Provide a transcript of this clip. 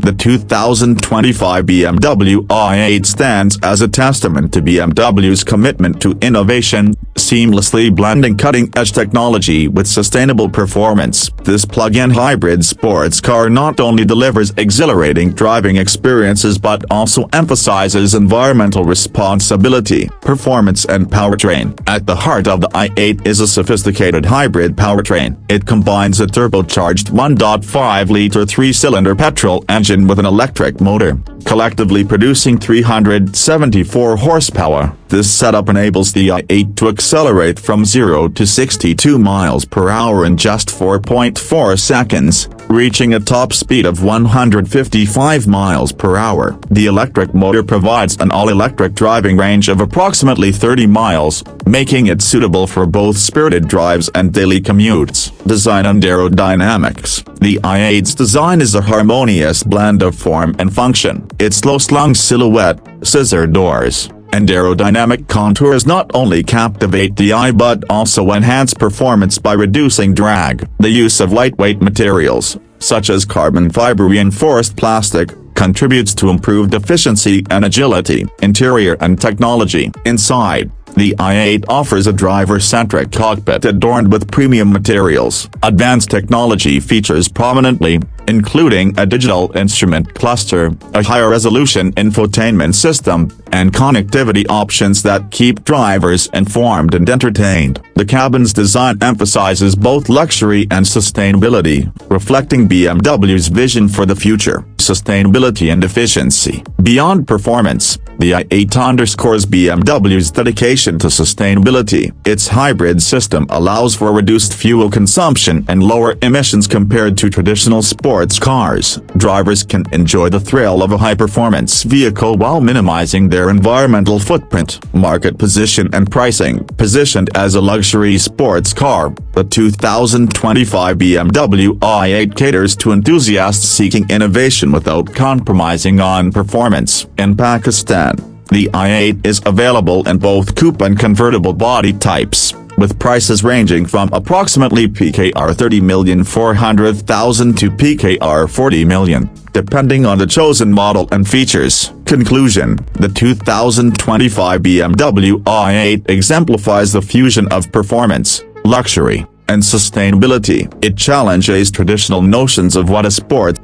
The 2025 BMW i8 stands as a testament to BMW's commitment to innovation, seamlessly blending cutting-edge technology with sustainable performance. This plug-in hybrid sports car not only delivers exhilarating driving experiences but also emphasizes environmental responsibility, performance and powertrain. At the heart of the i8 is a sophisticated hybrid powertrain. It combines a turbocharged 1.5-liter three-cylinder petrol engine with an electric motor, collectively producing 374 horsepower. This setup enables the i8 to accelerate from 0 to 62 miles per hour in just 4.4 seconds, reaching a top speed of 155 miles per hour. The electric motor provides an all-electric driving range of approximately 30 miles, making it suitable for both spirited drives and daily commutes. Design and aerodynamics. The i8's design is a harmonious blend of form and function. Its low-slung silhouette, scissor doors, and aerodynamic contours not only captivate the eye but also enhance performance by reducing drag. The use of lightweight materials, such as carbon fiber reinforced plastic, contributes to improved efficiency and agility. Interior and technology. Inside, the i8 offers a driver-centric cockpit adorned with premium materials. Advanced technology features prominently, including a digital instrument cluster, a higher-resolution infotainment system, and connectivity options that keep drivers informed and entertained. The cabin's design emphasizes both luxury and sustainability, reflecting BMW's vision for the future. Sustainability and efficiency. Beyond performance, the i8 underscores BMW's dedication to sustainability. Its hybrid system allows for reduced fuel consumption and lower emissions compared to traditional sports cars. Drivers can enjoy the thrill of a high-performance vehicle while minimizing their environmental footprint. Market position and pricing. Positioned as a luxury sports car, the 2025 BMW i8 caters to enthusiasts seeking innovation without compromising on performance. In Pakistan, the i8 is available in both coupe and convertible body types, with prices ranging from approximately PKR 30,400,000 to PKR 40 million, depending on the chosen model and features. Conclusion. The 2025 BMW i8 exemplifies the fusion of performance, luxury, and sustainability. It challenges traditional notions of what a sport